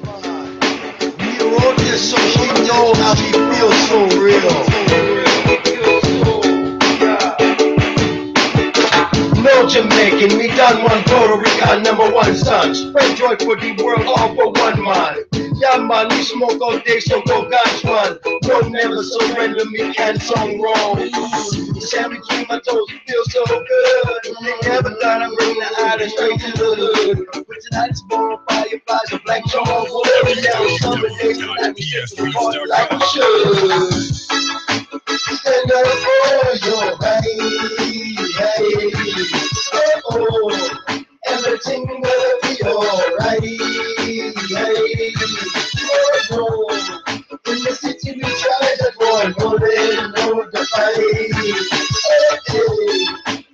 We wrote this so she know how she feels so real. No Jamaican, me done one Puerto Rican #1 son. Spread joy for the world, all for one man. Yeah man, we smoke all day, so go guns man. Don't never surrender, me can't song wrong. The sand between my toes, it feels so good. They never thought I'd bring the island straight to the hood. But tonight it's more fireflies, a black charm, whatever now. Summer days, tonight we take the party like we should. Stand up for your right, oh, everything will be alright, oh no, in the city we try that boy, no they know the fight, hey,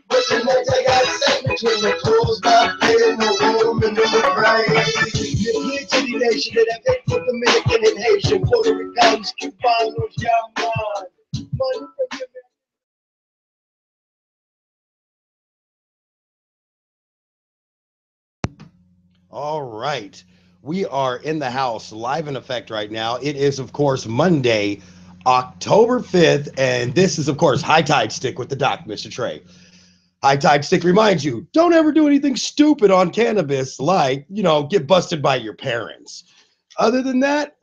but tonight I got set between the clothes, my bed, no woman, no pride. You're here to the nation that have hate for Dominican and Haitian, Puerto Ricans, Cubanos, yeah man. All right. We are in the house live in effect right now. It is, of course, Monday, October 5th, and this is, of course, High Tide Stick with the Doc, Mr. Trey. High Tide Stick reminds you, don't ever do anything stupid on cannabis like, get busted by your parents. Other than that,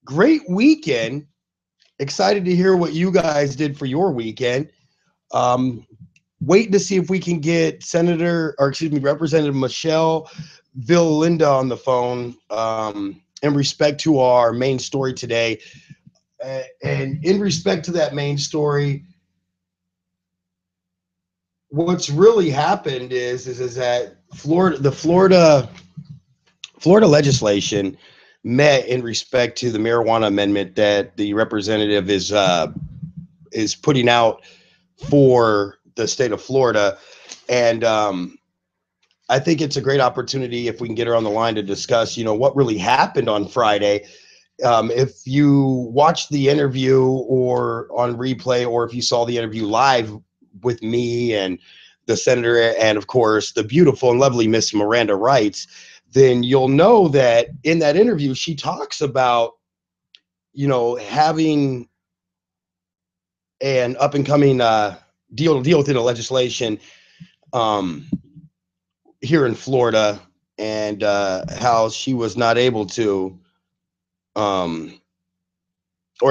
great weekend. Excited to hear what you guys did for your weekend. Waiting to see if we can get Representative Michelle Villinda on the phone in respect to our main story today. And in respect to that main story, what's really happened is that the Florida legislation met in respect to the marijuana amendment that the representative is putting out for the state of Florida. And I think it's a great opportunity if we can get her on the line to discuss, what really happened on Friday. If you watched the interview or on replay, or if you saw the interview live with me and the senator, and of course the beautiful and lovely Miss Miranda Wrights, then you'll know that in that interview she talks about, having an up and coming deal within the legislation here in Florida, and how she was not able to, or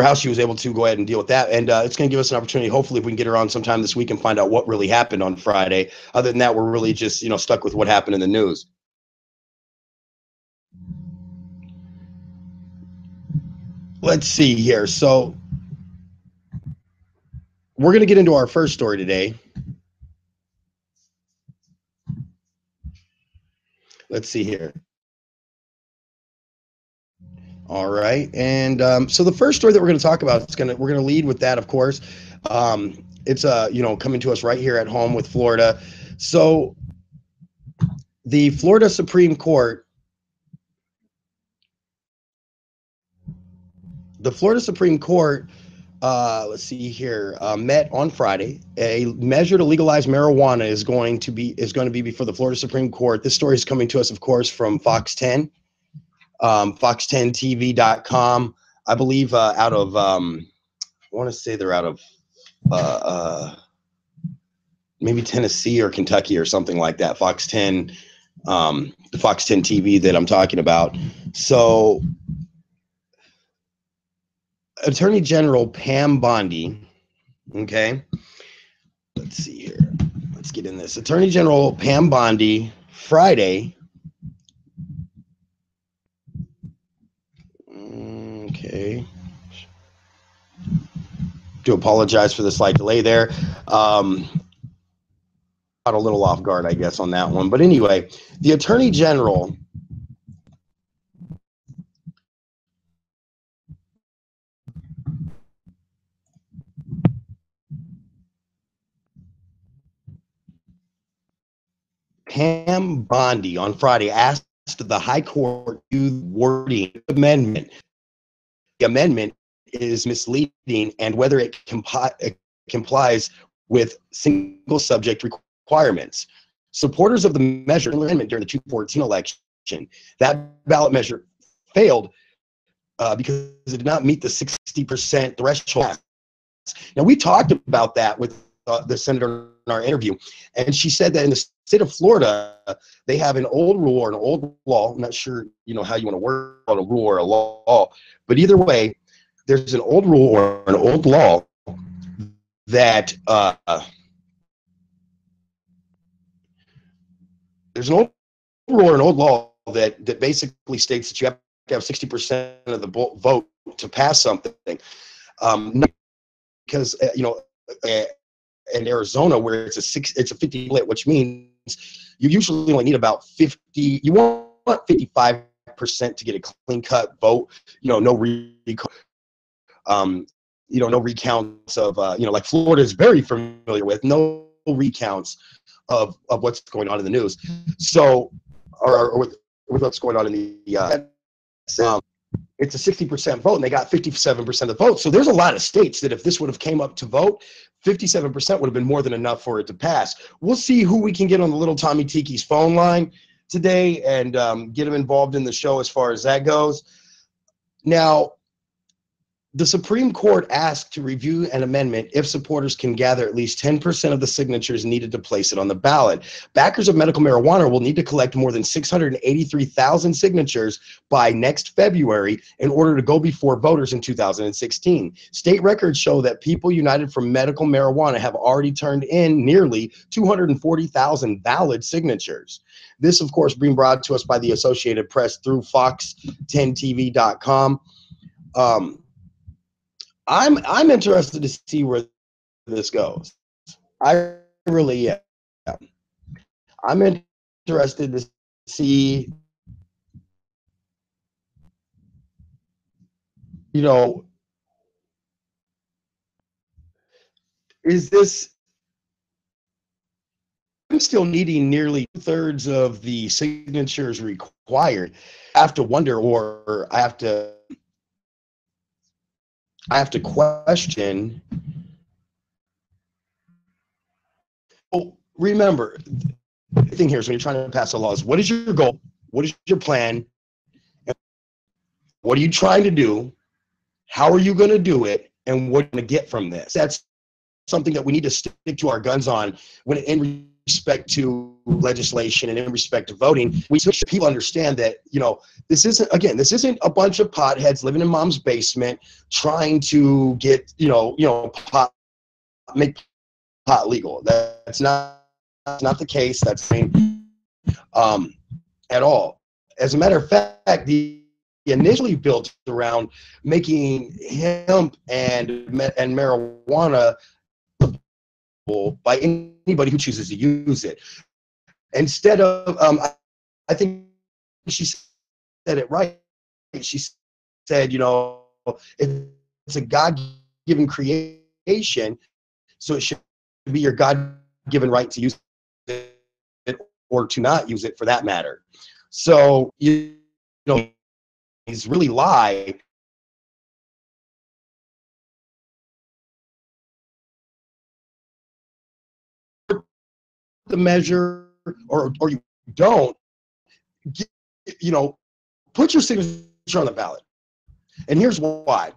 how she was able to go ahead and deal with that. And it's going to give us an opportunity, hopefully, if we can get her on sometime this week and find out what really happened on Friday. Other than that, we're really just, stuck with what happened in the news. Let's see here. So we're going to get into our first story today. Let's see here. All right. And so the first story that we're going to talk about, we're going to lead with that, of course. It's coming to us right here at home with Florida. So the Florida Supreme Court, let's see here, met on Friday. A measure to legalize marijuana is going to be before the Florida Supreme Court. This story is coming to us, of course, from Fox 10, fox10tv.com. I believe out of, I want to say they're out of maybe Tennessee or Kentucky or something like that. Fox 10, the Fox 10 TV that I'm talking about. So Attorney General Pam Bondi, okay, let's see here. Let's get in this. Attorney General Pam Bondi, Friday, okay, do apologize for the slight delay there. Got a little off guard, I guess, on that one. But anyway, the Attorney General Pam Bondi on Friday asked the High Court to wording amendment. The amendment is misleading, and whether it complies with single subject requirements. Supporters of the measure amendment during the 2014 election, that ballot measure failed because it did not meet the 60% threshold. Now, we talked about that with the senator in our interview, and she said that in the state of Florida, they have an old rule or an old law. I'm not sure, how you want to word on a rule or a law, but either way, there's an old rule or an old law that there's an old rule or an old law that basically states that you have to have 60% of the vote to pass something. Because in Arizona, where it's a 50 split, which means you usually only need about 50. You want 55% to get a clean cut vote. No no recounts of like Florida is very familiar with, no recounts of what's going on in the news. So, or with what's going on in the it's a 60% vote, and they got 57% of the vote. So there's a lot of states that if this would have came up to vote, 57% would have been more than enough for it to pass. We'll see who we can get on the little Tommy Tiki's phone line today and get him involved in the show as far as that goes. Now, the Supreme Court asked to review an amendment if supporters can gather at least 10% of the signatures needed to place it on the ballot. Backers of medical marijuana will need to collect more than 683,000 signatures by next February in order to go before voters in 2016. State records show that people united for medical marijuana have already turned in nearly 240,000 valid signatures. This, of course, being brought to us by the Associated Press through Fox10TV.com. I'm interested to see where this goes. I really am. I'm interested to see, is this, I'm still needing nearly 2/3 of the signatures required. I have to wonder, or I have to question. Well, remember, the thing here is when you're trying to pass a law is, what is your goal? What is your plan? What are you trying to do? How are you going to do it? And what are you going to get from this? That's something that we need to stick to our guns on when in respect to legislation and in respect to voting. We should people understand that, this isn't a bunch of potheads living in mom's basement trying to get, make pot legal. That's not the case. That's at all. As a matter of fact, the initially built around making hemp and marijuana by anybody who chooses to use it. Instead of, I think she said it right. She said, it's a God-given creation, so it should be your God-given right to use it or to not use it, for that matter. So, he's really lied. The measure, or you don't, put your signature on the ballot. And here's why.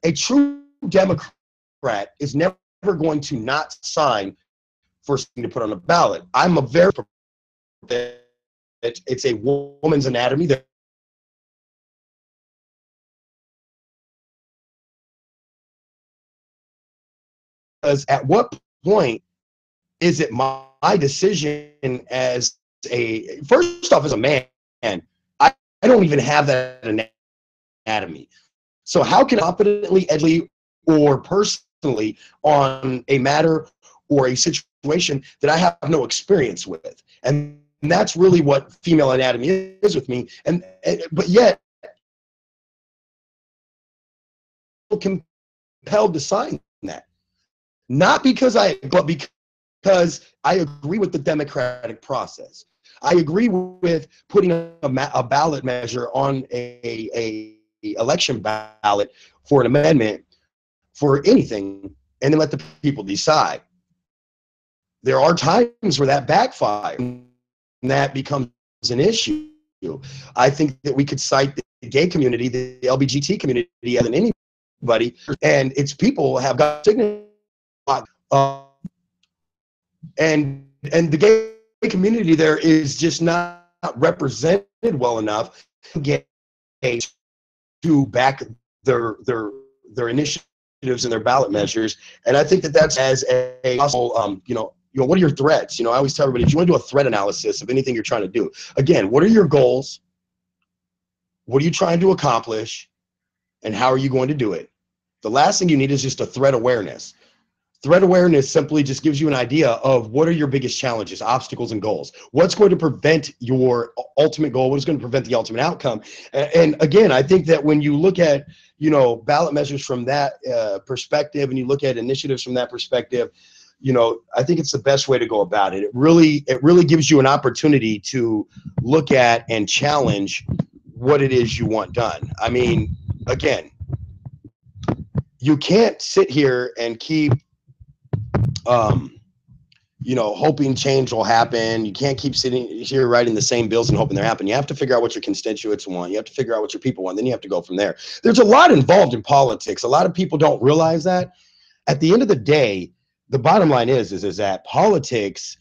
A true Democrat is never going to not sign for something to put on a ballot. I'm a very that it's a woman's anatomy that at what point is it my decision as first off, as a man, I don't even have that anatomy. So how can I confidently, edgy, or personally on a matter or a situation that I have no experience with? And that's really what female anatomy is with me. But yet, compelled to sign that. Not but because I agree with the democratic process. I agree with putting a ballot measure on a election ballot for an amendment for anything, and then let the people decide. There are times where that backfires and that becomes an issue. I think that we could cite gay community, the LGBT community, than anybody, and its people have got significant, and the gay community there is just not represented well enough to get to back their initiatives and their ballot measures. And I think that that's as a possible, what are your threats? I always tell everybody, if you want to do a threat analysis of anything you're trying to do, again, what are your goals? What are you trying to accomplish? And how are you going to do it? The last thing you need is just a threat awareness. Threat awareness simply just gives you an idea of what are your biggest challenges, obstacles, and goals. What's going to prevent your ultimate goal? What is going to prevent the ultimate outcome? And again, I think that when you look at, ballot measures from that perspective, and you look at initiatives from that perspective, I think it's the best way to go about it. It really gives you an opportunity to look at and challenge what it is you want done. I mean, again, you can't sit here and keep hoping change will happen. You can't keep sitting here writing the same bills and hoping they're happening. You have to figure out what your constituents want. You have to figure out what your people want. Then you have to go from there. There's a lot involved in politics. A lot of people don't realize that. At the end of the day, the bottom line is that politics,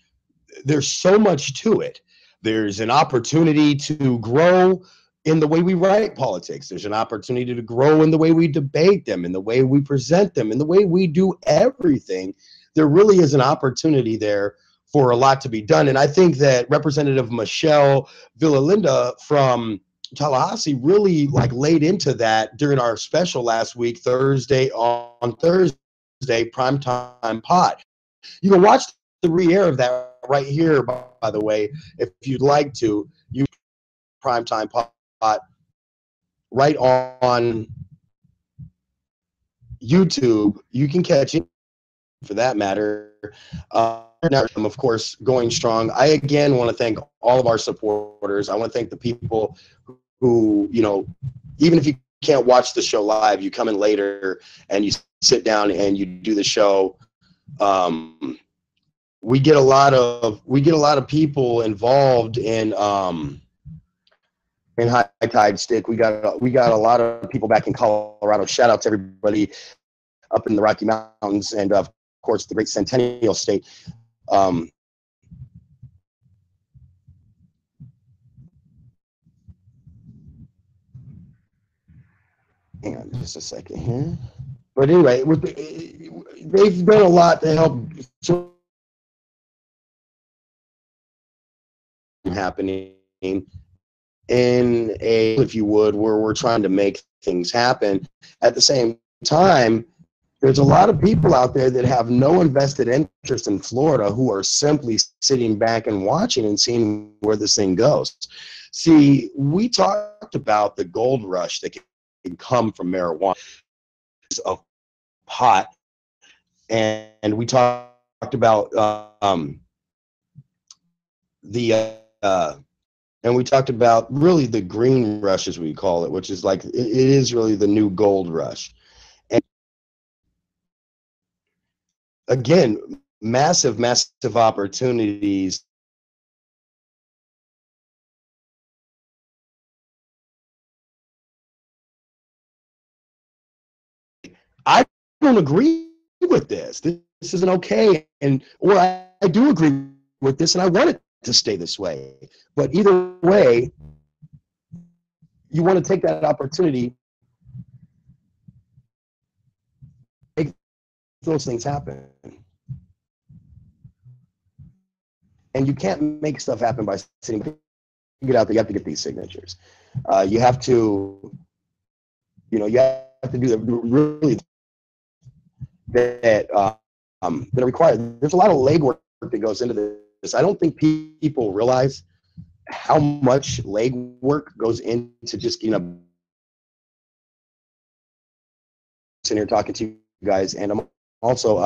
there's so much to it. There's an opportunity to grow in the way we write politics. There's an opportunity to grow in the way we debate them, in the way we present them, in the way we do everything. There really is an opportunity there for a lot to be done. And I think that Representative Michelle Villalinda from Tallahassee really laid into that during our special last week, Thursday, Primetime Pot. You can watch the re-air of that right here, by the way, if you'd like to. You Primetime Pot right on YouTube. You can catch it, for that matter. Now, of course, going strong. I again want to thank all of our supporters. I want to thank the people who, even if you can't watch the show live, you come in later and you sit down and you do the show. We get a lot of people involved in High Tide Stick. We got a lot of people back in Colorado. Shout out to everybody up in the Rocky Mountains, and of course the great Centennial State. Hang on just a second here. But anyway, they've done a lot to help happening in a, if you would, where we're trying to make things happen. At the same time, there's a lot of people out there that have no invested interest in Florida who are simply sitting back and watching and seeing where this thing goes. See, we talked about the gold rush that can come from marijuana, of pot, and we talked about and we talked about really the green rush, as we call it, which is it is really the new gold rush. And again, massive opportunities. I don't agree with this. This isn't okay, or I do agree with this, and I want it to stay this way. But either way, you want to take that opportunity, make those things happen. And you can't make stuff happen by sitting. Get out there. You have to get these signatures. You have to, you have to do the really that are required. There's a lot of legwork that goes into this. I don't think people realize how much legwork goes into just sitting here talking to you guys. And I'm also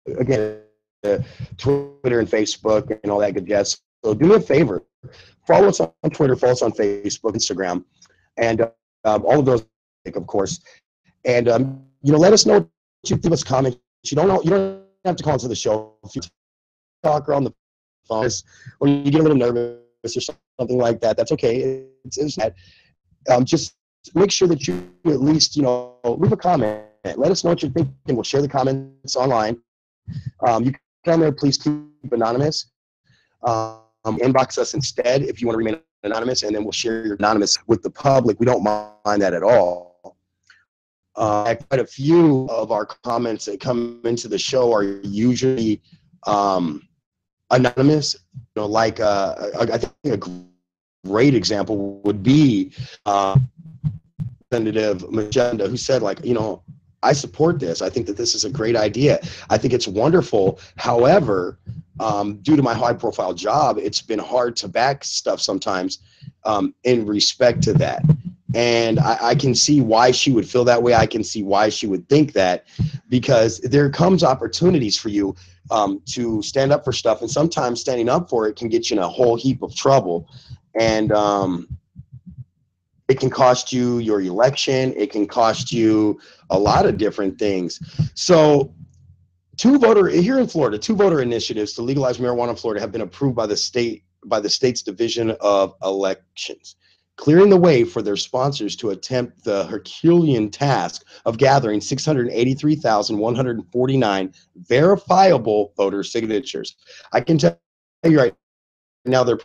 again Twitter and Facebook and all that good jazz. So do me a favor, follow us on Twitter, follow us on Facebook, Instagram, and all of those, of course. And let us know. You give us comments. You don't have to call into the show. If you talk on the phone or you get a little nervous or something like that, that's okay. It's that. Just make sure that you at least, leave a comment. Let us know what you're thinking. We'll share the comments online. You can on there, please keep anonymous. Inbox us instead if you want to remain anonymous, and then we'll share your anonymous with the public. We don't mind that at all. Quite a few of our comments that come into the show are usually anonymous. Like I think a great example would be Representative Magenda, who said, like, I support this. I think that this is a great idea. I think it's wonderful. However, due to my high-profile job, it's been hard to back stuff sometimes in respect to that. And I can see why she would feel that way. I can see why she would think that, because there comes opportunities for you to stand up for stuff, and sometimes standing up for it can get you in a whole heap of trouble. And it can cost you your election. It can cost you a lot of different things. So here in Florida, 2 voter initiatives to legalize marijuana in Florida have been approved by the state's Division of Elections, clearing the way for their sponsors to attempt the Herculean task of gathering 683,149 verifiable voter signatures. I can tell you right now, they're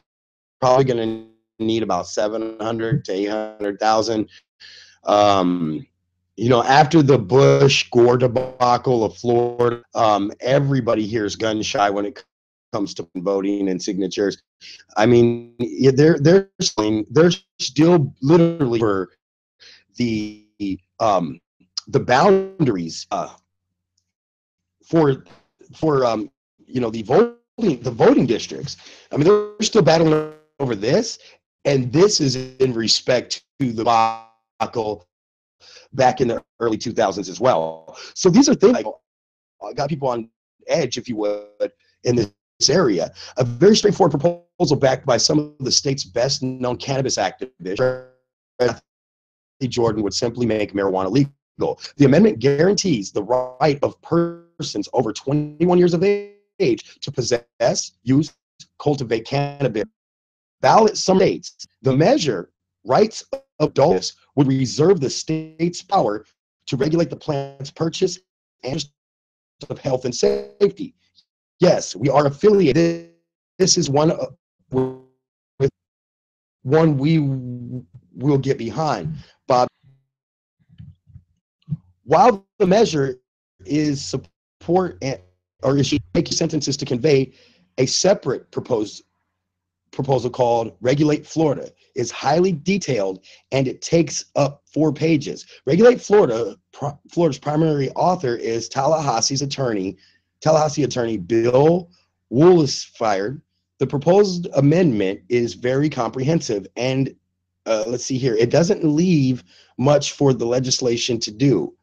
probably going to need about 700 to 800,000. After the Bush-Gore debacle of Florida, everybody here is gun shy when it comes to voting and signatures. I mean, they're still literally for the boundaries for the voting districts. I mean, they're still battling over this, and this is in respect to the debacle back in the early 2000s as well. So these are things that got people on edge, if you would, in this area. A very straightforward proposal backed by some of the state's best-known cannabis activists. Jordan would simply make marijuana legal. The amendment guarantees the right of persons over 21 years of age to possess, use, cultivate cannabis. Ballot some states. The measure, rights of adults, would reserve the state's power to regulate the plant's purchase and of health and safety. Yes, we are affiliated. This is one we will get behind. Bob, while the measure is support or is making sentences to convey, a separate proposal called Regulate Florida is highly detailed, and it takes up 4 pages. Regulate Florida, Florida's primary author is Tallahassee attorney Bill Woolsfire. The proposed amendment is very comprehensive, and let's see here, it doesn't leave much for the legislation to do,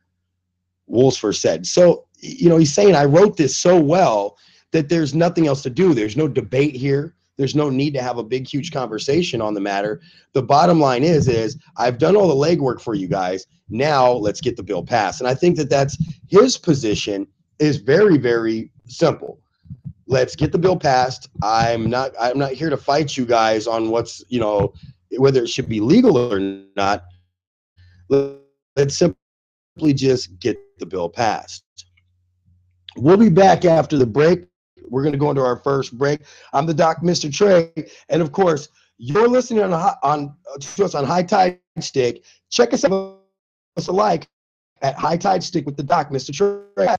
Woolsfire said. So, he's saying, I wrote this so well that there's nothing else to do. There's no debate here. There's no need to have a big, huge conversation on the matter. The bottom line is I've done all the legwork for you guys. Now let's get the bill passed. And I think that that's his position is very, very simple. Let's get the bill passed. I'm not here to fight you guys on what's, whether it should be legal or not. Let's simply just get the bill passed. We'll be back after the break. We're going to go into our first break. I'm the Doc, Mr. Trey, and of course, you're listening to us on High Tide Stick. Check us out alike at High Tide Stick with the Doc, Mr. Trey.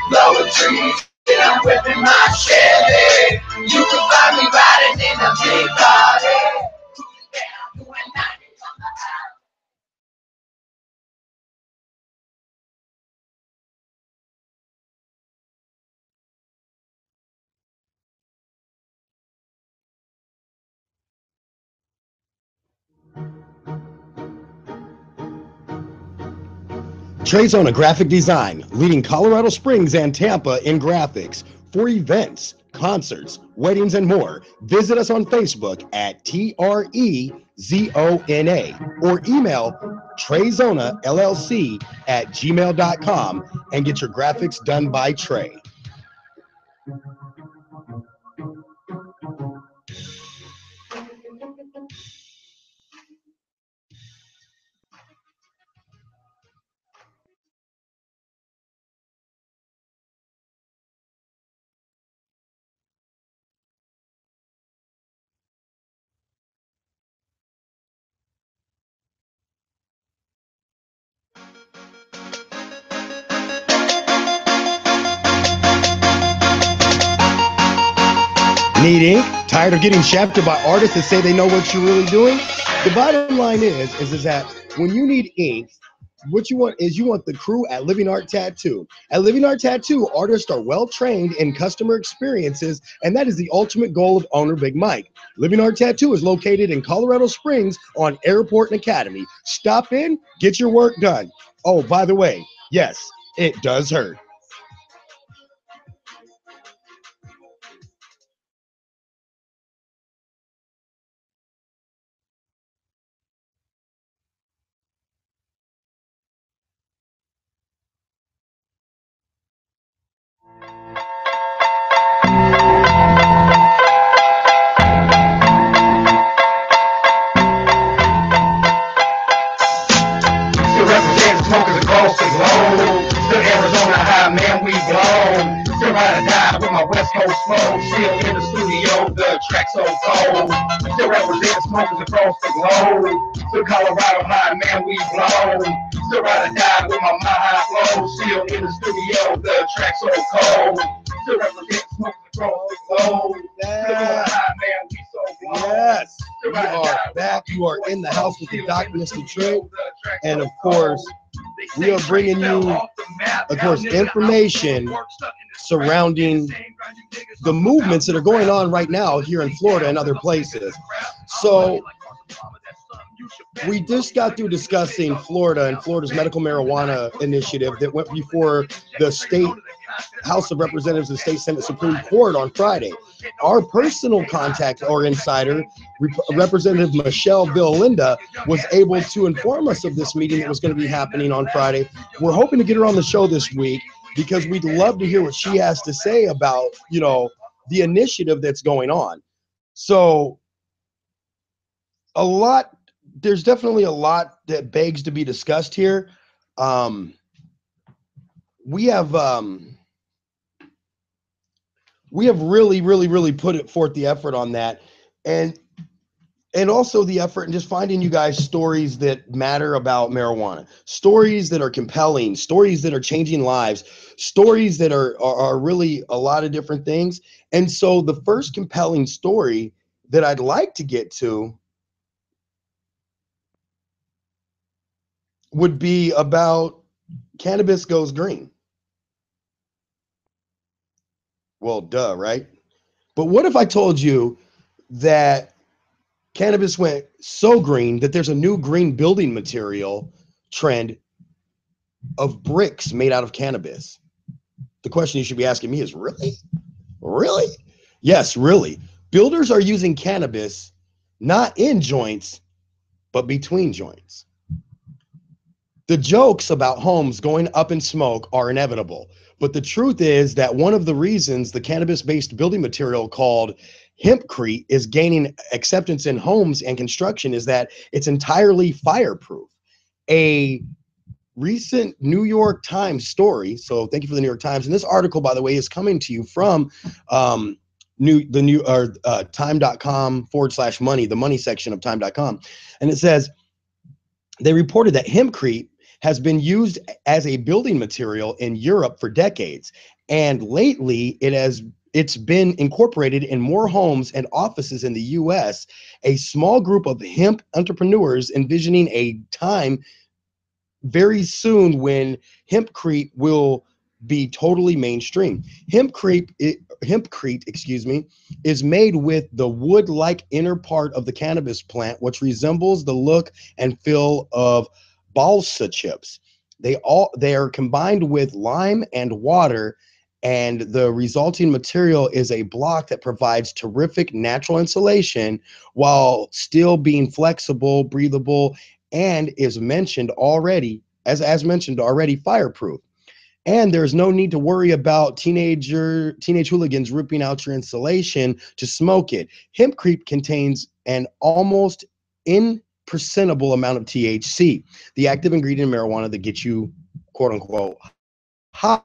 Blowing trees, and I'm whipping my Chevy. You can find me riding in a big body, cruising down doing 90 on the highway. Treyzona Graphic Design, leading Colorado Springs and Tampa in graphics for events, concerts, weddings, and more. Visit us on Facebook at TREZONA or email TreyZonaLLC@gmail.com and get your graphics done by Trey. Need ink? Tired of getting shafted by artists that say they know what you're really doing? The bottom line is that when you need ink, what you want is you want the crew at Living Art Tattoo. At Living Art Tattoo, artists are well trained in customer experiences, and that is the ultimate goal of owner Big Mike. Living Art Tattoo is located in Colorado Springs on Airport and Academy. Stop in, get your work done. Oh, by the way, yes, it does hurt. Still represent smokers across the globe. Still Arizona high, man, we blown. Still ride or die with my West Coast flow. Still in the studio, the track so cold. Still represent smokers across the globe. Still Colorado high, man, we blown. Still ride or die with my high flow. Still in the studio, the track so cold. Still represent smokers across the globe. Still going high, man, we so blown. Yes, we are back. You are in the house with the Doc, Mr. Trey. And of course, we are bringing you, of course, information surrounding the movements that are going on right now here in Florida and other places. So we just got through discussing Florida and Florida's medical marijuana initiative that went before the state House of Representatives and State Senate Supreme Court on Friday. Our personal contact or insider, Representative Michelle Bill Linda, was able to inform us of this meeting that was going to be happening on Friday. We're hoping to get her on the show this week because we'd love to hear what she has to say about, you know, the initiative that's going on. So there's definitely a lot that begs to be discussed here. We have really put forth the effort on that, and also the effort in just finding you guys stories that matter about marijuana, stories that are compelling, stories that are changing lives, stories that are really a lot of different things. And so the first compelling story that I'd like to get to would be about cannabis goes green. Well, duh, right? But what if I told you that cannabis went so green that there's a new green building material trend of bricks made out of cannabis? The question you should be asking me is, really? Really? Yes, really. Builders are using cannabis not in joints, but between joints. The jokes about homes going up in smoke are inevitable, but the truth is that one of the reasons the cannabis-based building material called hempcrete is gaining acceptance in homes and construction is that it's entirely fireproof. A recent New York Times story, so thank you for the New York Times, and this article, by the way, is coming to you from time.com/money, the money section of time.com, and it says they reported that hempcrete has been used as a building material in Europe for decades, and lately it's been incorporated in more homes and offices in the US. A small group of hemp entrepreneurs envisioning a time very soon when hempcrete will be totally mainstream. Hempcrete, is made with the wood-like inner part of the cannabis plant, which resembles the look and feel of balsa chips. They are combined with lime and water, and the resulting material is a block that provides terrific natural insulation while still being flexible, breathable, and is mentioned already, as mentioned already, fireproof. And there's no need to worry about teenage hooligans ripping out your insulation to smoke it. Hempcrete contains an almost imperceptible amount of THC, the active ingredient in marijuana that gets you, quote unquote, high.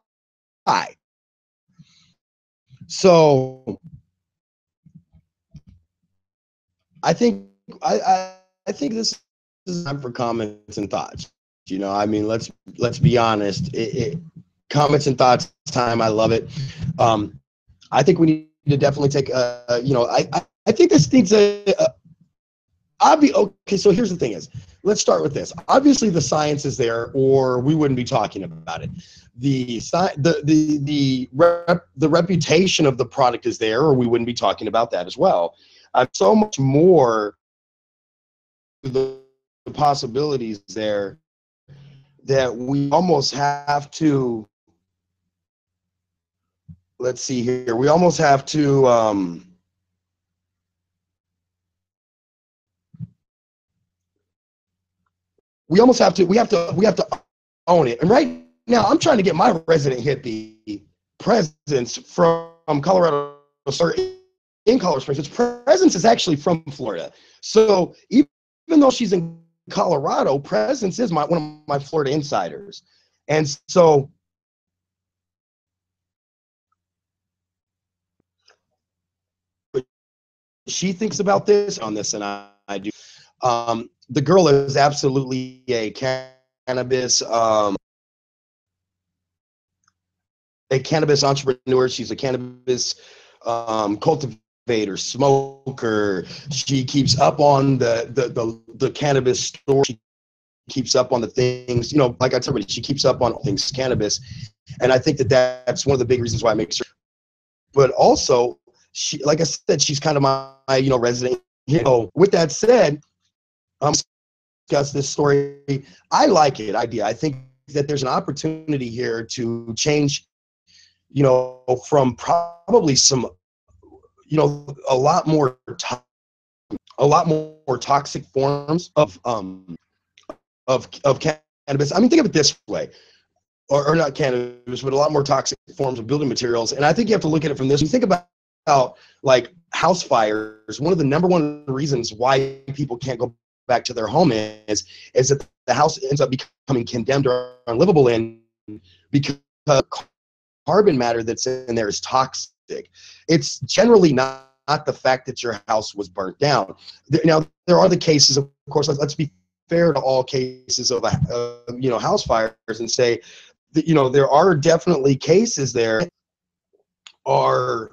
So I think I think this is time for comments and thoughts. You know, I mean, let's be honest. Comments and thoughts time. I love it. I think we need to definitely take I think this needs okay, so here's the thing is, let's start with this. Obviously the science is there or we wouldn't be talking about it. The reputation of the product is there or we wouldn't be talking about that as well. So much more the possibilities there that we almost have to, let's see here, we almost have to we have to own it. And right now I'm trying to get my resident hippie presence from Colorado, or in Colorado Springs. Its presence is actually from Florida. So even though she's in Colorado, Presence is one of my Florida insiders. And so she thinks about this on this, and I do. The girl is absolutely a cannabis entrepreneur. She's a cannabis cultivator, smoker. She keeps up on the cannabis store. She keeps up on the things, you know, like I tell everybody, she keeps up on things cannabis. And I think that's one of the big reasons why I make sure. But also, she, like I said, she's kind of my resident. You know, with that said, discuss this story. I like it. I think that there's an opportunity here to change, you know, from probably some, you know, a lot more toxic forms of cannabis. I mean, think of it this way, or not cannabis, but a lot more toxic forms of building materials. And I think you have to look at it from this. You think about like house fires. One of the number one reasons why people can't go back to their home is that the house ends up becoming condemned or unlivable in because carbon matter that's in there is toxic. It's generally not the fact that your house was burnt down. Now, there are the cases, of course, let's be fair to all cases of house fires and say that, you know, there are definitely cases there are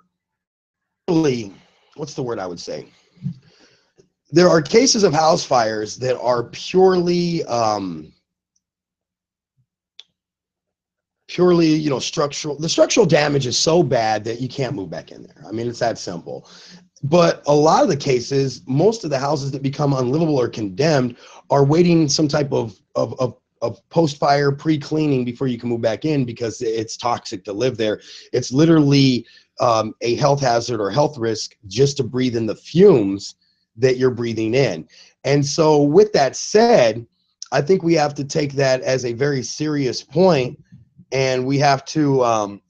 really, what's the word I would say? There are cases of house fires that are purely you know, structural. The structural damage is so bad that you can't move back in there. I mean, it's that simple. But a lot of the cases, most of the houses that become unlivable or condemned are waiting some type of post-fire pre-cleaning before you can move back in because it's toxic to live there. It's literally a health hazard or health risk just to breathe in the fumes that you're breathing in. And so with that said, I think we have to take that as a very serious point, and we have to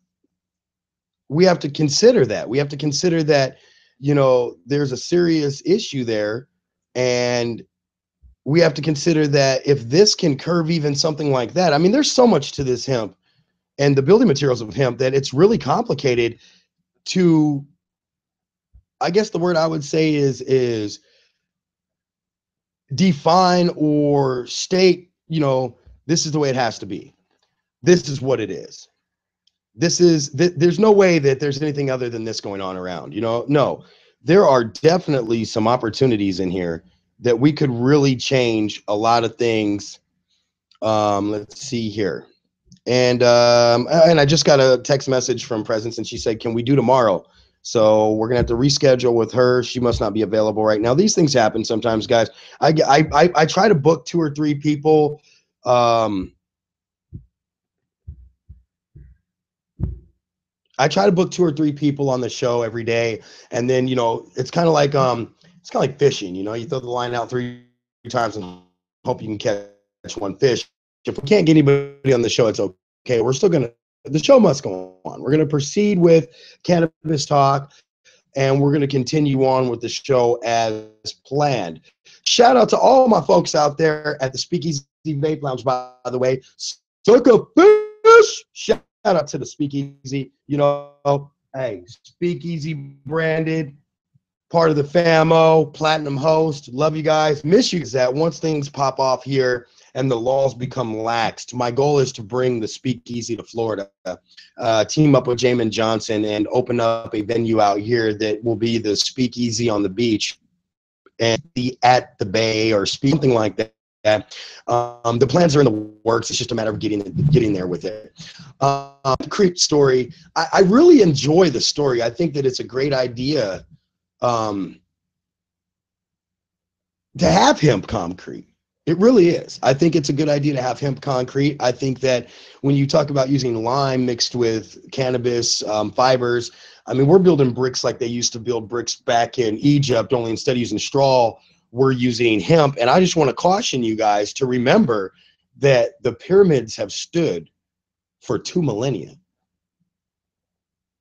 consider that. We have to consider that, you know, there's a serious issue there, and we have to consider that if this can curve even something like that, I mean, there's so much to this hemp and the building materials of hemp that it's really complicated to, I guess the word I would say is define or state, you know, this is the way it has to be. This is what it is. There's no way that there's anything other than this going on around, you know? No, there are definitely some opportunities in here that we could really change a lot of things. Let's see here. And I just got a text message from Presence, and she said, can we do tomorrow? So we're gonna have to reschedule with her. She must not be available right now. These things happen sometimes, guys. I try to book 2 or 3 people. I try to book 2 or 3 people on the show every day, and then it's kind of like fishing. You throw the line out 3 times and hope you can catch one fish. If we can't get anybody on the show, it's okay. The show must go on. We're gonna proceed with cannabis talk, and we're gonna continue on with the show as planned. Shout out to all my folks out there at the Speakeasy Vape Lounge, by the way. Sucker fish. Shout out to the Speakeasy. Hey, Speakeasy branded, part of the famo, platinum host. Love you guys. Miss you guys. That once things pop off here and the laws become laxed, my goal is to bring the Speakeasy to Florida, team up with Jamin Johnson and open up a venue out here that will be the Speakeasy on the beach and be at the bay or something like that. The plans are in the works. It's just a matter of getting there with it. Creep story. I really enjoy the story. I think that it's a great idea to have hemp concrete. It really is. I think it's a good idea to have hemp concrete. I think that when you talk about using lime mixed with cannabis fibers, I mean, we're building bricks like they used to build bricks back in Egypt, only instead of using straw, we're using hemp. And I just want to caution you guys to remember that the pyramids have stood for 2 millennia,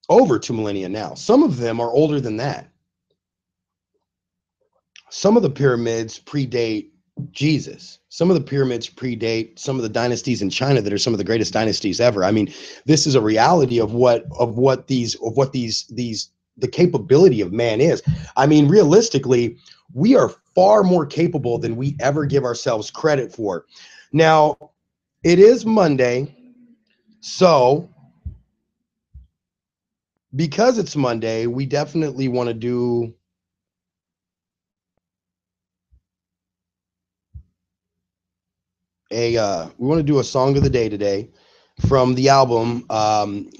over 2 millennia now. Some of them are older than that. Some of the pyramids predate Jesus. Some of the pyramids predate some of the dynasties in China that are some of the greatest dynasties ever. I mean, this is a reality of what the capability of man is. I mean, realistically, we are far more capable than we ever give ourselves credit for. Now, it is Monday, so because it's Monday, we definitely want to do a song of the day today from the album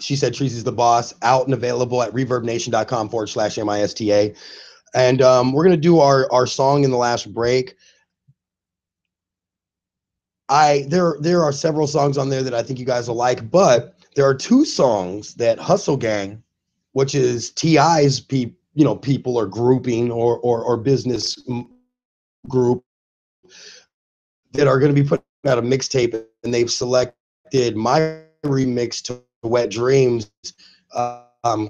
She Said Treasy's the Boss, out and available at reverbnation.com/MISTA. And we're going to do our song in the last break. There are several songs on there that I think you guys will like, but there are 2 songs that Hustle Gang, which is T.I.'s people or grouping or business group, that are going to be putting out a mixtape, and they've selected my remix to Wet Dreams,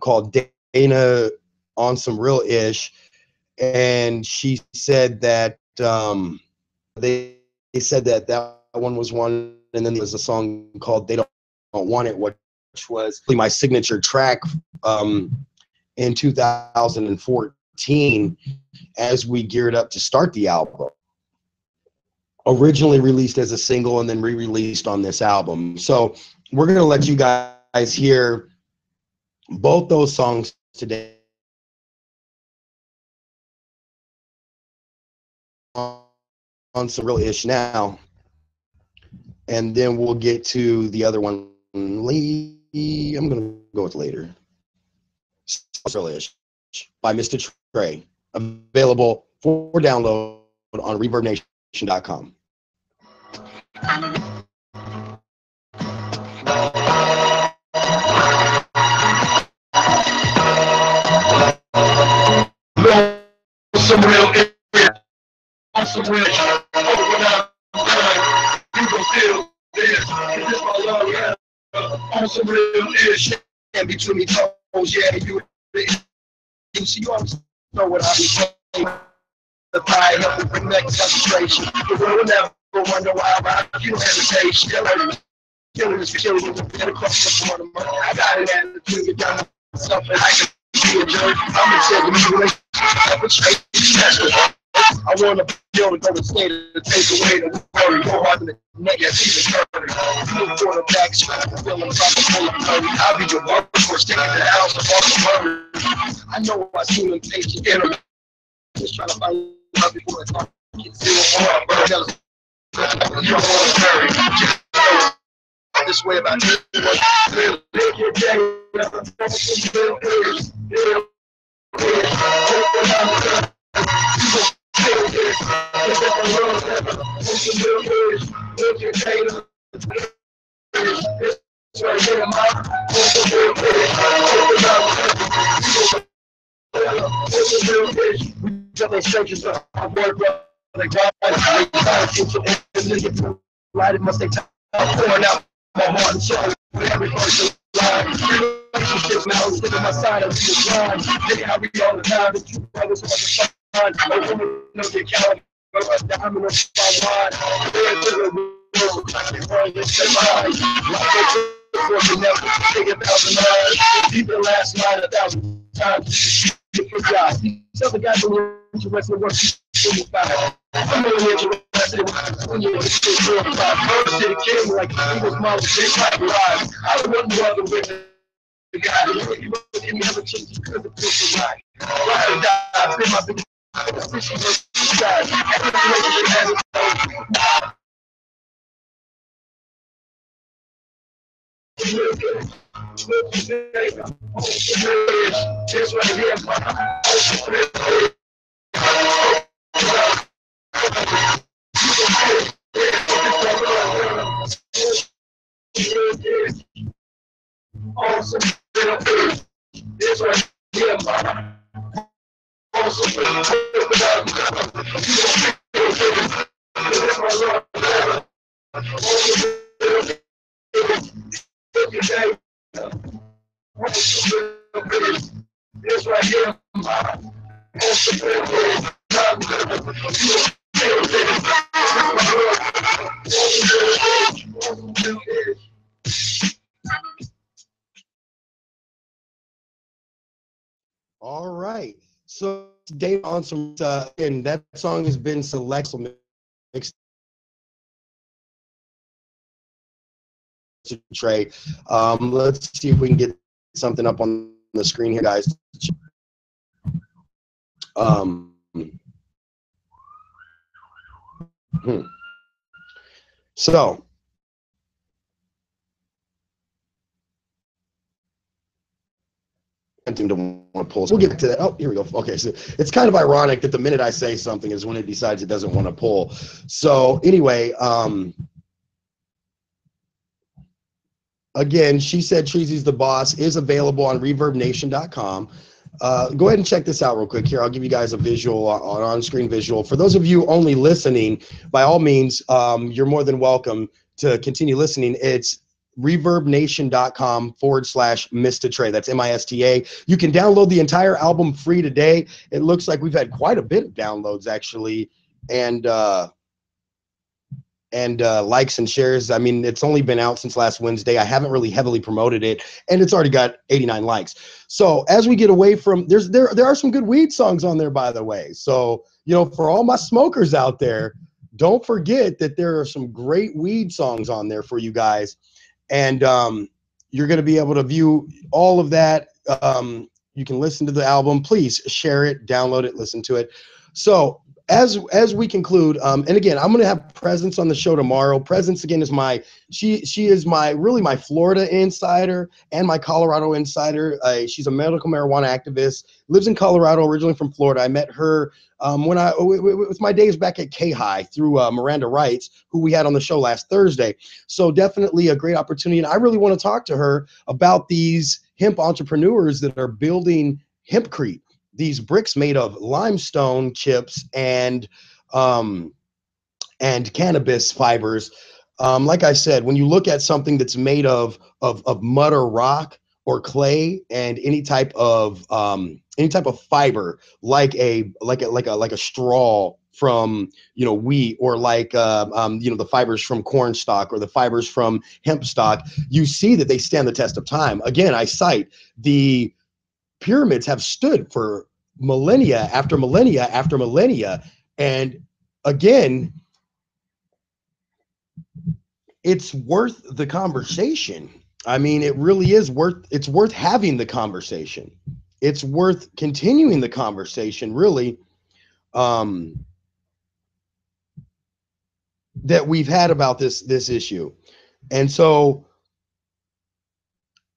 called Dana on Some Real Ish. And she said that they said that one was one, and then there was a song called They Don't Want It, which was my signature track in 2014 as we geared up to start the album. Originally released as a single and then re-released on this album. So we're going to let you guys hear both those songs today on Some Real Ish now, and then we'll get to the other one. I'm going to go with later. Some Real Ish by Mr. Trey, available for download on reverbnation.com. Some real some real you gon' feel this my love, yeah. On some real ish, and between me toes, yeah, you see, you always know what I be saying. The fire help me bring back concentration. The world will never wonder why you don't hesitate. Killing is killing, get across the border. I got an attitude, get down myself, and I can be a jerk. I'm a check manipulation. I want to be able to go to state to take away the worry. Go hard in the neck, yeah, see the curry. Look for the back, strap, feeling full of curry. I'll be your workhorse, taking the house of all the worry. I know I seem impatient, just trying to find love before I talk. You don't want to hurry. This way about you. Right, it must take time pouring out my heart and soul. Every person line. Relationships now, sticking my side of the grind. Getting how we all the time. The two brothers on the fun. No woman, no get counted. A diamond on my wine. Where to the world? I can run this in my eyes. Take 1,000 Beat the last line 1,000 times. Guys, these other guys are interested in what you I'm really interested in when you real first to the king like Eagles mom big like lives. I wouldn't rather with the guy you give me other chance to could have been right. Ride or die, I've been my biggest guys. Every relationship has its own. This right here, awesome. This right here, this right here, All right. So Dave on some and that song has been selected Trey. Let's see if we can get something up on the screen here, guys. So to want to pull. So we'll get to that. Oh, here we go. Okay, so it's kind of ironic that the minute I say something is when it decides it doesn't want to pull. So anyway, again, She Said Treasy's the Boss is available on ReverbNation.com. Go ahead and check this out real quick here. I'll give you guys a visual, on-screen visual. For those of you only listening, by all means, you're more than welcome to continue listening. It's ReverbNation.com/Mista Trey. That's MISTA. You can download the entire album free today. It looks like we've had quite a bit of downloads actually, and likes and shares. I mean, it's only been out since last Wednesday. I haven't really heavily promoted it, and it's already got 89 likes. So as we get away from, there are some good weed songs on there, by the way. So, you know, for all my smokers out there, don't forget that there are some great weed songs on there for you guys. And you're going to be able to view all of that. You can listen to the album. Please share it, download it, listen to it. So as we conclude, and again, I'm going to have Presence on the show tomorrow. Presence, again, is she is really my Florida insider and my Colorado insider. She's a medical marijuana activist, lives in Colorado, originally from Florida. I met her with my days back at K-High through Miranda Wrights, who we had on the show last Thursday. So definitely a great opportunity. And I really want to talk to her about these hemp entrepreneurs that are building hempcrete, these bricks made of limestone chips and cannabis fibers. Like I said, when you look at something that's made of mud or rock or clay and any type of fiber, like a straw from, you know, wheat, or like you know, the fibers from corn stalk or the fibers from hemp stock, you see that they stand the test of time. Again, I cite the pyramids have stood for millennia after millennia after millennia. And again, it's worth the conversation. I mean, it really is it's worth having the conversation. It's worth continuing the conversation, really, that we've had about this issue. And so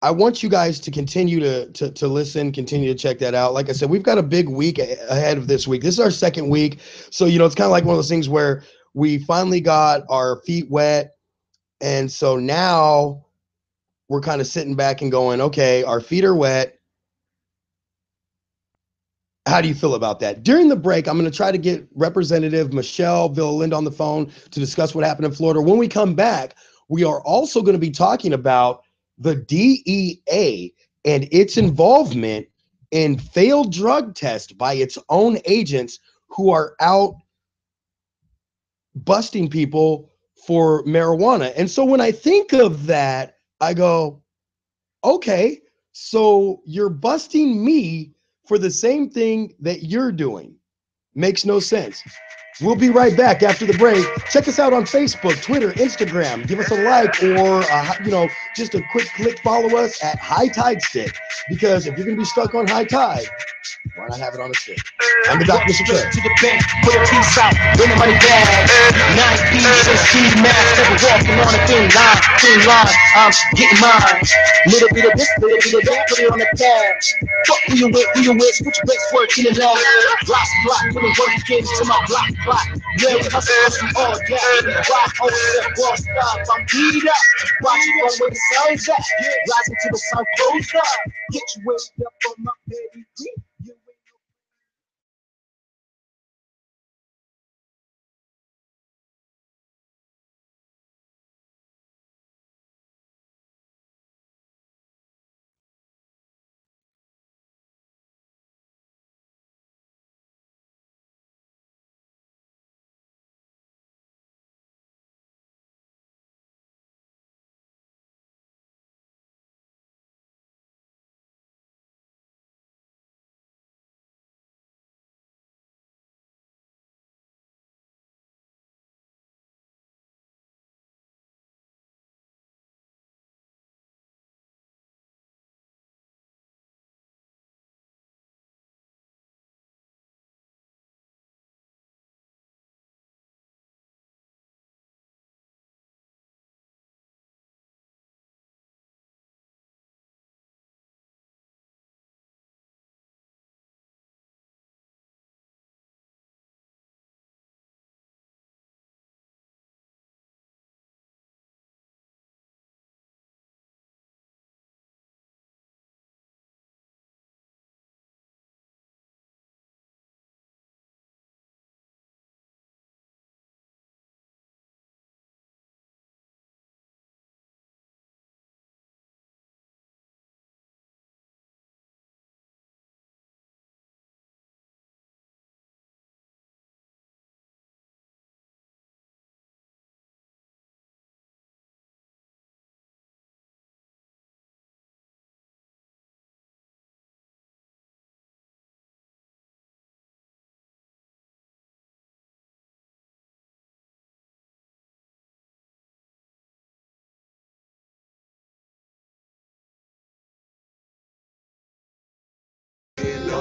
I want you guys to continue to listen, continue to check that out. Like I said, we've got a big week ahead of this week. This is our second week. So, you know, it's kind of like one of those things where we finally got our feet wet. And so now we're kind of sitting back and going, okay, our feet are wet. How do you feel about that? During the break, I'm going to try to get Representative Michelle Villalinda on the phone to discuss what happened in Florida. When we come back, we are also going to be talking about the DEA and its involvement in failed drug tests by its own agents who are out busting people for marijuana. And so when I think of that, I go, okay, so you're busting me for the same thing that you're doing. Makes no sense. We'll be right back after the break. Check us out on Facebook, Twitter, Instagram. Give us a like or, just a quick click. Follow us at High Tide Stick. Because if you're going to be stuck on high tide, why not have it on a stick? I'm the Doc, Mr. Trey. To the bank, put a piece out in the money bag. 9 pieces, ski mask, never walking on a thin line. I'm getting mine. Little bit of this, little bit of that, put it on the pad. Fuck who you with, switch best work in the lab. Block, put the work again to my block. Yeah, we hustle all that. Rock, all that, boss stop. I'm beat up. Watch it go where the sun's at. Rising to the sun goes up. Get you wake up on my pedigree.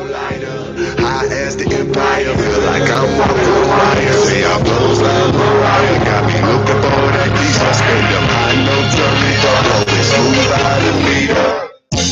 High as the empire, feel like I'm walking on fire. Say I'm close like Mariah, got me looking for that piece. I spend them high notes, dirty dollar, with smooth by the meter.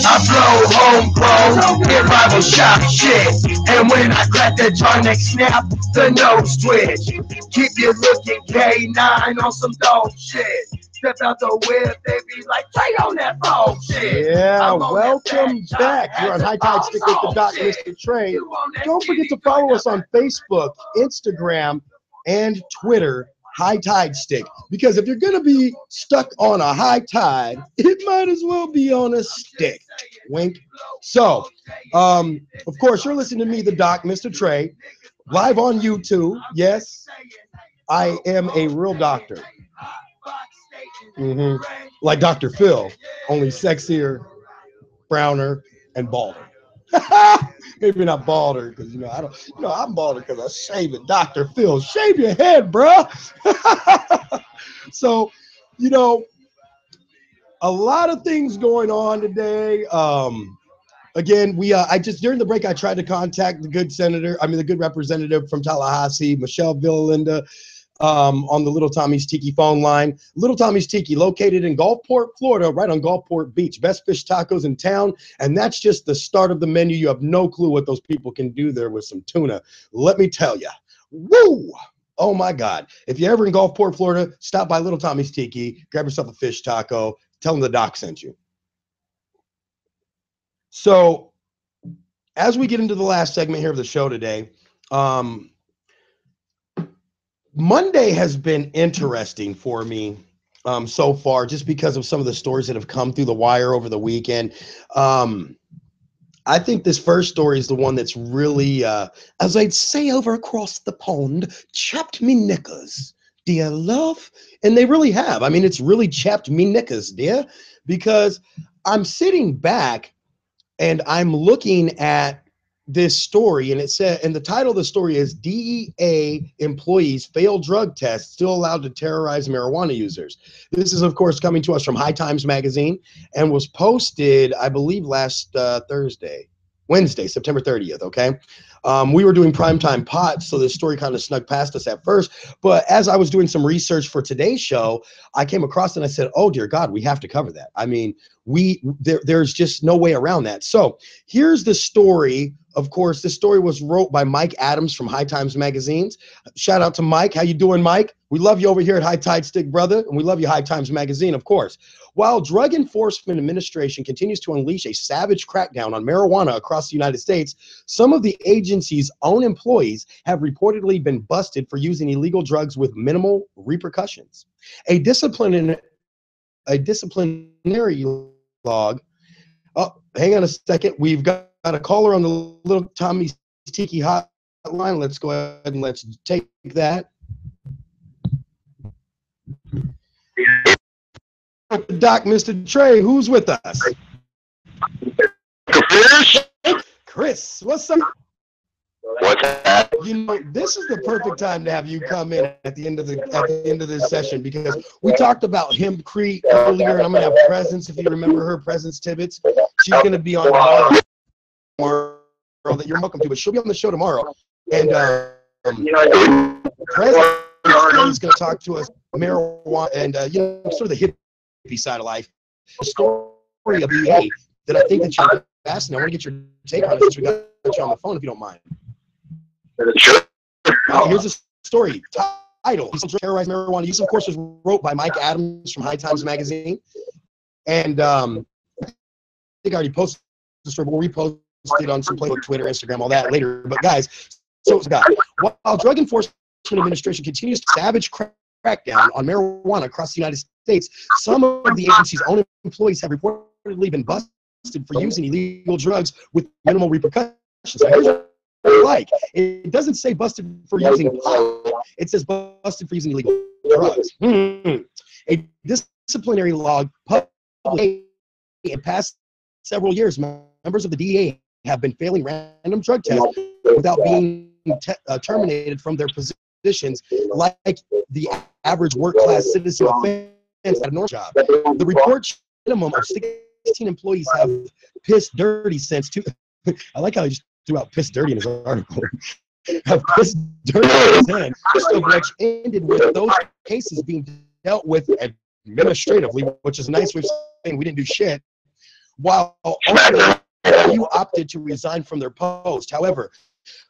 I blow homegrown, it rival shop shit. And when I crack that joint neck snap, the nose twitch. Keep you looking K9 on some dog shit. Step out the whip, they be like, Trey on that phone shit. Yeah, welcome back. You're on High Tide Stick with the Doc, Mr. Trey. Don't forget to follow us on Facebook, Instagram, and Twitter, High Tide Stick. Because if you're going to be stuck on a high tide, it might as well be on a stick. Wink. So, of course, you're listening to me, the Doc, Mr. Trey, live on YouTube. Yes, I am a real doctor. Like Dr. Phil, only sexier, browner, and balder. Maybe not balder, because I'm balder because I shave it. Dr. Phil, shave your head, bruh. So, a lot of things going on today. Again, I just during the break I tried to contact the good representative from Tallahassee, Michelle Villalinda, on the Little Tommy's Tiki phone line. Little Tommy's Tiki, located in Gulfport, Florida, right on Gulfport Beach. Best fish tacos in town, and that's just the start of the menu. You have no clue what those people can do there with some tuna. Let me tell you. Woo! Oh my God. If you're ever in Gulfport, Florida, stop by Little Tommy's Tiki, grab yourself a fish taco, tell them the Doc sent you. So as we get into the last segment here of the show today, Monday has been interesting for me so far, just because of some of the stories that have come through the wire over the weekend. I think this first story is the one that's really, as I'd say over across the pond, chapped me knickers, dear love. And they really have. I mean, it's really chapped me knickers, dear, because I'm sitting back and I'm looking at this story, and it said, and the title of the story is DEA employees fail drug test, still allowed to terrorize marijuana users. This is, of course, coming to us from High Times magazine and was posted, I believe, last Wednesday, September 30th. Okay. We were doing primetime pot, so this story kind of snuck past us at first. But as I was doing some research for today's show, I came across it and I said, oh, dear God, we have to cover that. I mean, there's just no way around that. So here's the story. Of course, this story was wrote by Mike Adams from High Times Magazines. Shout out to Mike. How you doing, Mike? We love you over here at High Tide Stick, brother, and we love you, High Times Magazine, of course. While Drug Enforcement Administration continues to unleash a savage crackdown on marijuana across the United States, some of the agency's own employees have reportedly been busted for using illegal drugs with minimal repercussions. A disciplinary log. Oh, hang on a second. We've got a caller on the Little Tommy's Tiki hotline. Let's go ahead and let's take that. Doc, Mr. Trey, who's with us? Chris, what's up? What's that? You know, this is the perfect time to have you come in at the end of this session, because we talked about Hempcrete earlier, and I'm gonna have Presence, if you remember her, Presence Tibbetts. She's gonna be on tomorrow that you're welcome to, but she'll be on the show tomorrow. And Presence is gonna talk to us marijuana and sort of the hippie side of life. The story of DEA that I think that you're fascinated. I want to get your take on it since we got you on the phone, if you don't mind. Sure. Here's a story. Title: Terrorize Marijuana Use. Of course, was wrote by Mike Adams from High Times Magazine, and I think I already posted the story, but we'll repost it on some Playbook, Twitter, Instagram, all that later. But guys, so it's got while Drug Enforcement Administration continues to savage crackdown on marijuana across the United States, some of the agency's own employees have reportedly been busted for using illegal drugs with minimal repercussions. Here's what I like. It doesn't say busted for using pot. It says busted for using illegal drugs. A disciplinary log published in past several years, members of the DEA have been failing random drug tests without being terminated from their positions, like the average work-class citizen offense at a normal job. The report minimum of 16 employees have pissed dirty since I like how he just threw out piss dirty in his article. Have pissed dirty since then, most of which ended with those cases being dealt with administratively, which is a nice way of saying we didn't do shit, while also you opted to resign from their post. However,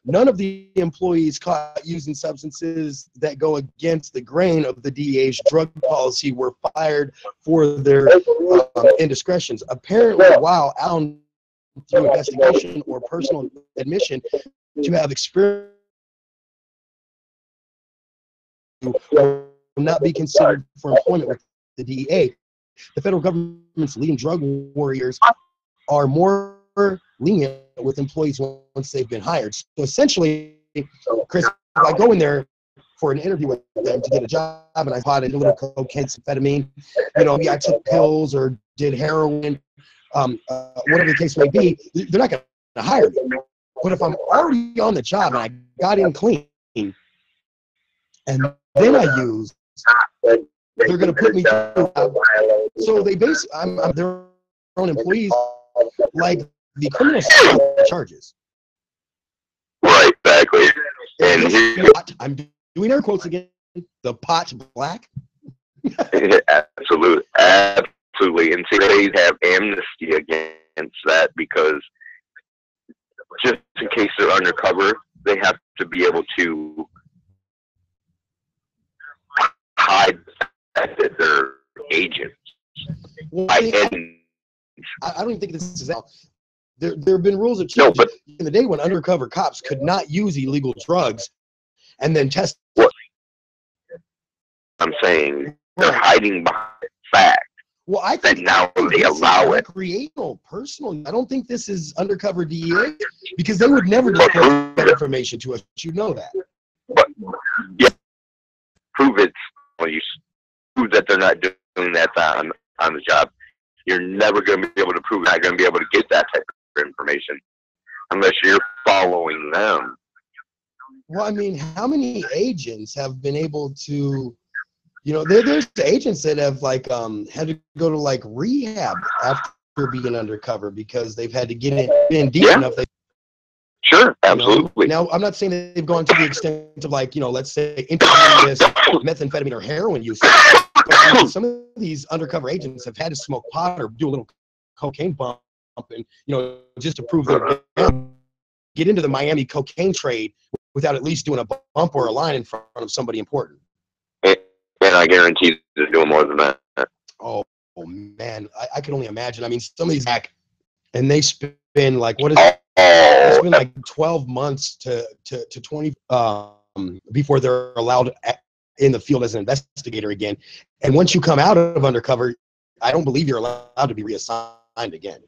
none of the employees caught using substances that go against the grain of the DEA's drug policy were fired for their indiscretions. Apparently, while out through investigation or personal admission to have experience, will not be considered for employment with the DEA. The federal government's leading drug warriors are more lenient with employees once they've been hired. So essentially, Chris, if I go in there for an interview with them to get a job and I potted a little cocaine, amphetamine, maybe I took pills or did heroin, whatever the case may be, they're not going to hire me. But if I'm already on the job and I got in clean and then I use, they're going to put me through. So they basically, I'm their own employees, like the criminal charges. Right, exactly. And I'm doing air quotes again. The pot black. Absolutely. And see, they have amnesty against that because just in case they're undercover, they have to be able to hide that they're agents. Well, I don't even think this is out. There have been rules that No, changed but in the day when undercover cops could not use illegal drugs and then test. what I'm saying, they're hiding behind the fact Well, I that think now they this is allow it. recreational, personally. I don't think this is undercover DEA because they would never disclose that information to us. You know that. But yeah, prove it. When you prove that they're not doing that on the job, you're never going to be able to prove. Not going to be able to get that type of information unless you're following them. Well, I mean, how many agents have been able to, you know, there's agents that have like had to go to like rehab after being undercover because they've had to get in deep enough. Sure, absolutely. You know? Now, I'm not saying that they've gone to the extent of like, you know, let's say intravenous methamphetamine or heroin use. But some of these undercover agents have had to smoke pot or do a little cocaine bump, and you know, just to prove they're get into the Miami cocaine trade without at least doing a bump or a line in front of somebody important. And I guarantee they're doing more than that. Oh man, I can only imagine. I mean, some of these back, and they spend like, what is it? They spend like 12 months to 20 before they're allowed in the field as an investigator again. And once you come out of undercover, I don't believe you're allowed to be reassigned again.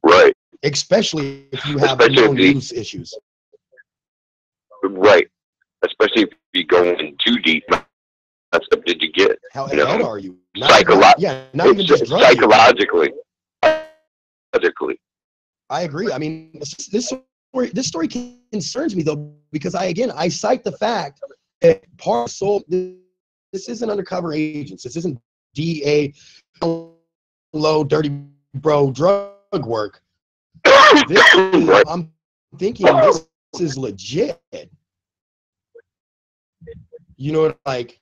Right. Especially if you have known use issues. Right. Especially if you go in too deep. What stuff did you get? How you know? are you? Not even just drug psychologically. Logically. I agree. I mean, this story concerns me though, because I cite the fact that part of soul, this isn't undercover agents. This isn't DEA low dirty bro drug work. I'm thinking this is legit. You know, like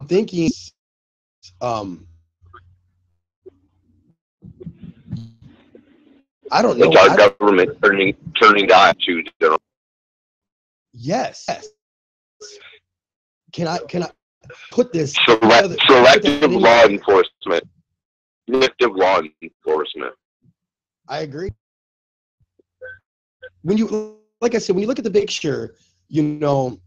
I'm thinking I don't know. It's our government turning the eye to them. Yes. Can I put this selective law enforcement? Selective law enforcement. I agree. When you, like I said, when you look at the big picture, you know,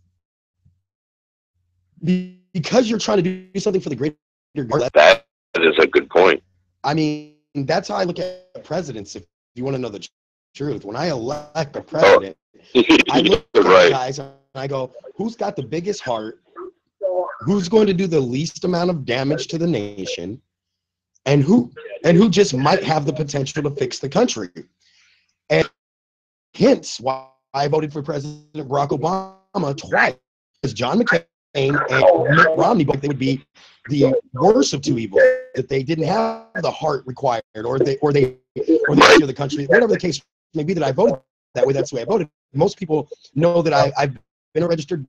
because you're trying to do something for the greater good. That is a good point. I mean, that's how I look at presidents. If you want to know the truth, when I elect a president, I look at guys and I go, who's got the biggest heart? Who's going to do the least amount of damage to the nation? And who just might have the potential to fix the country? And hence why I voted for President Barack Obama twice. Because John McCain and Mitt Romney, both they would be the worst of two evils. That they didn't have the heart required, or they fear the country, whatever the case may be. That I voted that way. That's the way I voted. Most people know that I've been a registered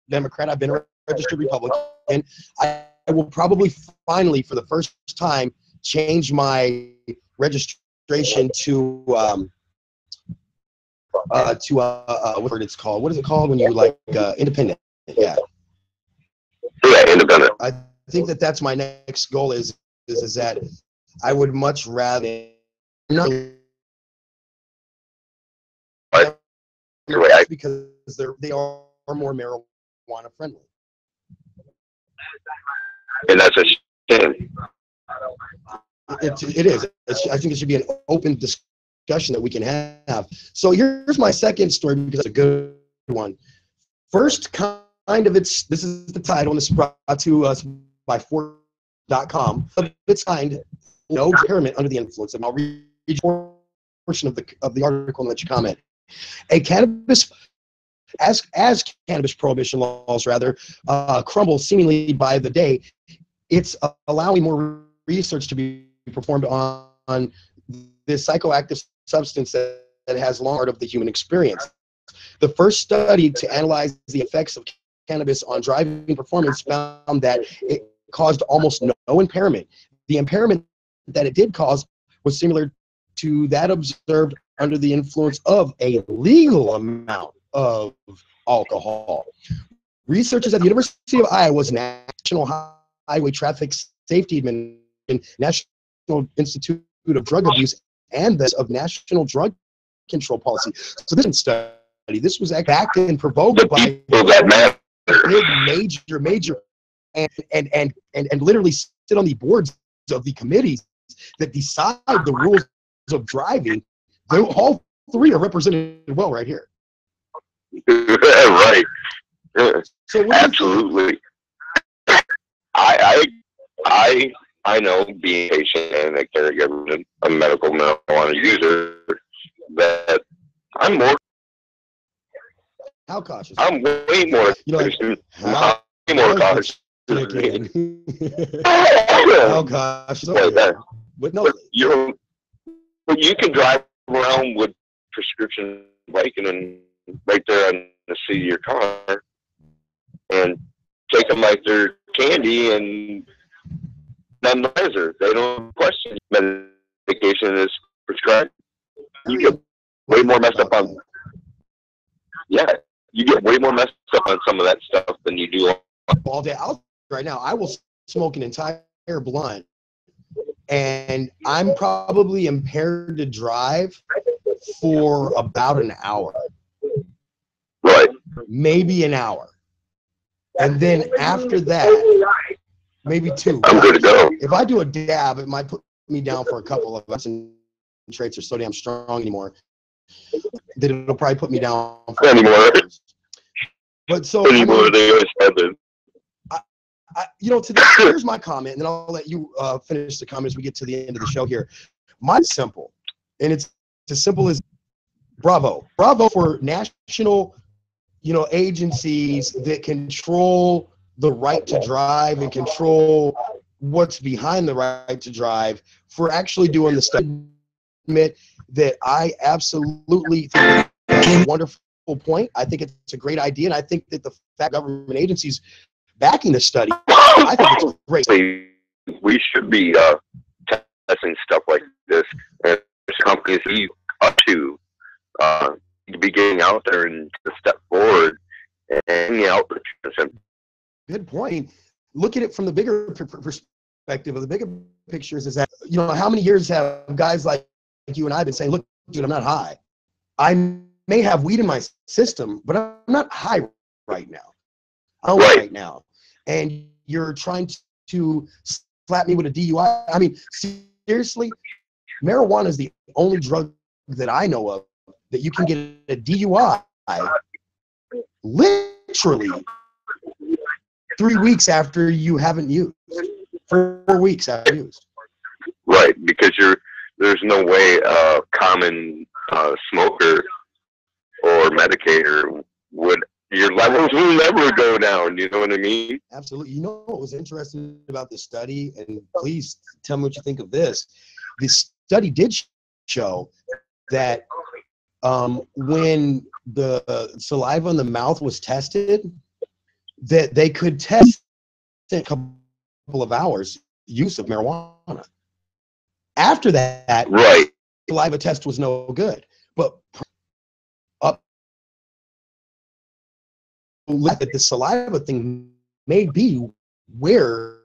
Democrat. I've been a registered Republican. And I will probably finally, for the first time, change my registration to what it's called. What is it called when you like independent? Yeah. Yeah, independent. I think that that's my next goal is that I would much rather not because they are more marijuana friendly. And that's a shame. It is. I think it should be an open discussion that we can have. So here's my second story because it's a good one. First kind of this is the title, and this is brought to us by Fort.com. It's kind, no impairment under the influence, and I'll read a portion of the article and let you comment. A cannabis as cannabis prohibition laws crumble seemingly by the day, it's allowing more research to be performed on this psychoactive substance that has long part of the human experience. The first study to analyze the effects of cannabis on driving performance found that it caused almost no impairment. The impairment that it did cause was similar to that observed under the influence of a legal amount of alcohol. Researchers at the University of Iowa's National Highway Traffic Safety Administration, National Institute of Drug Abuse, and this of national drug control policy. So this study, this was backed and provoked by people that matter. big major and literally sit on the boards of the committees that decide the rules of driving. All three are represented well right here. Right. So absolutely. I know, being a patient and a caregiver and a medical marijuana user, that I'm more. How cautious? I'm way more. How cautious. How cautious? But no, but you can drive around with prescription Vicodin right there on the seat of your car and take them like they're candy, and none the wiser. They don't question medication is prescribed. You get way more messed up on. Yeah, you get way more messed up on some of that stuff than you do all day. Right now, I will smoke an entire blunt, and I'm probably impaired to drive for about an hour. Right. Maybe an hour. And then after that, maybe 2. I'm good to go. If I do a dab, it might put me down for a couple of concentrates are so damn strong anymore that it'll probably put me down for anymore. But so anymore, they always have it. Today, here's my comment, and then I'll let you finish the comment as we get to the end of the show here. Mine's simple, and it's as simple as bravo for national, agencies that control the right to drive and control what's behind the right to drive for actually doing the study. Admit that I absolutely think that's a wonderful point. I think it's a great idea, and I think that the fact government agencies backing the study, I think it's great. We should be testing stuff like this. There's companies he's up to be getting out there and to step forward and hanging out the truth. Good point. Look at it from the bigger perspective. Of the bigger pictures is that, how many years have guys like you and I been saying, look, dude, I'm not high. I may have weed in my system, but I'm not high right now. Right now. And you're trying to slap me with a DUI. I mean, seriously, marijuana is the only drug that I know of that you can get a DUI literally 3 weeks after you haven't used. 4 weeks after used. Right, because there's no way a common smoker or medicator would. Your levels will never go down. You know what I mean? Absolutely. You know what was interesting about the study, and please tell me what you think of this. The study did show that when the saliva in the mouth was tested, that they could test in a couple of hours use of marijuana. After that, right, saliva test was no good. But that the saliva thing may be where,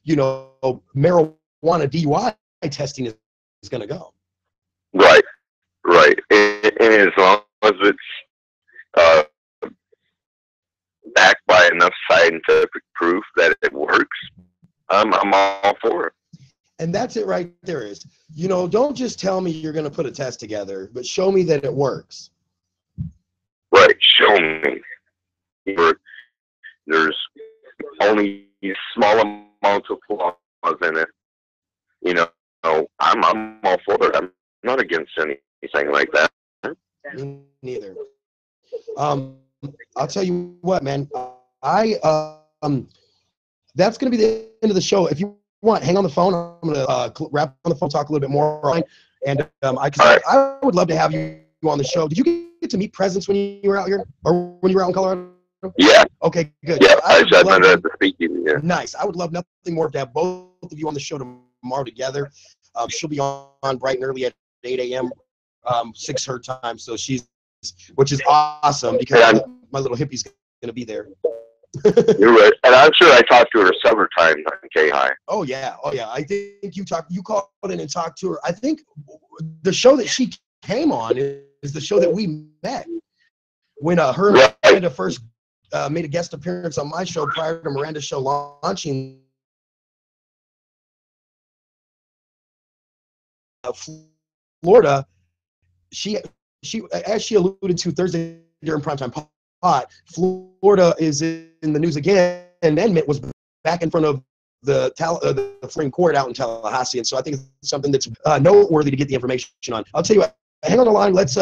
marijuana DUI testing is going to go. Right. And as long as it's backed by enough scientific proof that it works, I'm all for it. And that's it right there is, don't just tell me you're going to put a test together, but show me that it works. Right. Show me. There's only small amounts of flaws in it. I'm all for it. I'm not against anything like that. Me neither. I'll tell you what, man. That's going to be the end of the show. If you want, hang on the phone. I'm going to wrap on the phone, talk a little bit more. And I would love to have you on the show. Did you get to meet Presence when you were out here, or when you were out in Colorado? Yeah. Okay, good. Yeah, I met her at the speaking. Yeah. Nice. I would love nothing more to have both of you on the show tomorrow together. She'll be on bright and early at 8 a.m. 6 her time. So which is awesome because my little hippie's going to be there. You're right. And I'm sure I talked to her several times on K-High. Oh yeah. I think you called in and talked to her. I think the show that she came on is the show that we met when her and Miranda first made a guest appearance on my show prior to Miranda's show launching. Florida, she as she alluded to Thursday during Primetime Pot, Florida is in the news again, and Amendment was back in front of the Supreme Court out in Tallahassee, and so I think it's something that's noteworthy to get the information on. I'll tell you what, hang on the line. Let's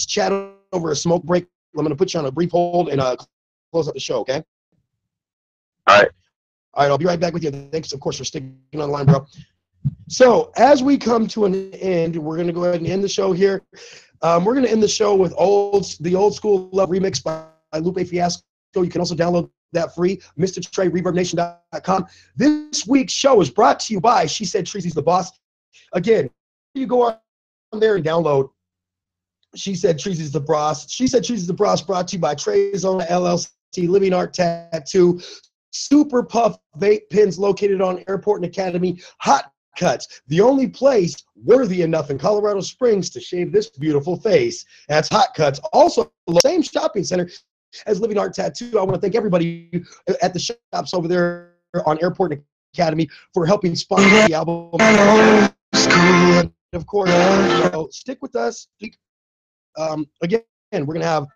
chat over a smoke break. I'm going to put you on a brief hold and close up the show, okay? All right. All right, I'll be right back with you. Thanks, of course, for sticking on the line, bro. So as we come to an end, we're going to go ahead and end the show here. We're going to end the show with the Old School Love remix by Lupe Fiasco. You can also download that free, Mr. Trey, ReverbNation.com. This week's show is brought to you by She Said Treasy's the Boss. Again, you go on there and download She Said Treasy's the Boss. She Said Treasy's the Boss, brought to you by Treyzona LLC, Living Art Tattoo, Super Puff Vape Pens located on Airport and Academy, Hot Cuts, the only place worthy enough in Colorado Springs to shave this beautiful face. That's Hot Cuts. Also, the same shopping center as Living Art Tattoo. I want to thank everybody at the shops over there on Airport and Academy for helping sponsor the album. Of course, so stick with us. Again, we're going to have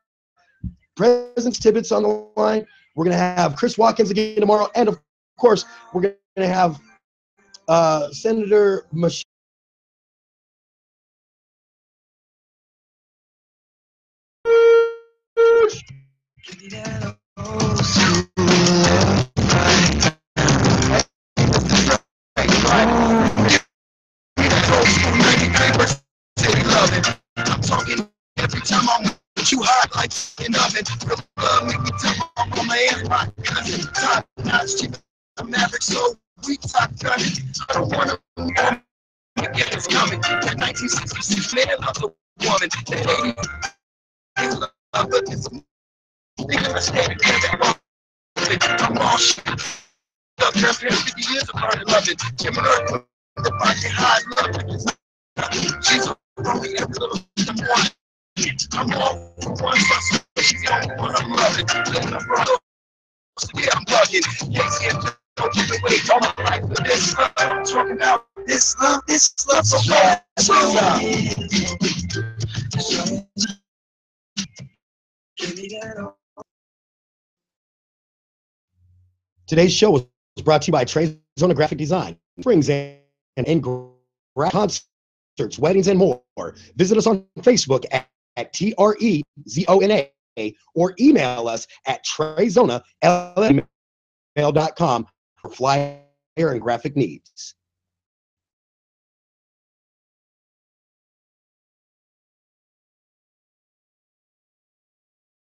President Tibbetts on the line. We're going to have Chris Watkins again tomorrow. And, of course, we're going to have Senator Michelle. I'm talking every time I'm with you hot like an oven. Real love make me tell on my ass rock. Top notch, cheap. I'm maverick, so we top gun it. I don't wanna get it's coming. That 1966 man love the woman. The 80s love, but it's nigga understand it. I'm all shit. Love her 50 years of learning love it. Kim and her, the body high love it. She's only every little one. I'm all for one, so she's the only one I'm loving. Yeah, I'm bugging. Yeah, don't give away all my life for this love. I'm talking about this love, so bad. Today's show was brought to you by Treyzona Graphic Design, Springs and concerts, weddings, and more. Visit us on Facebook at TREZONA or email us at treyzona@gmail.com for flyer and graphic needs.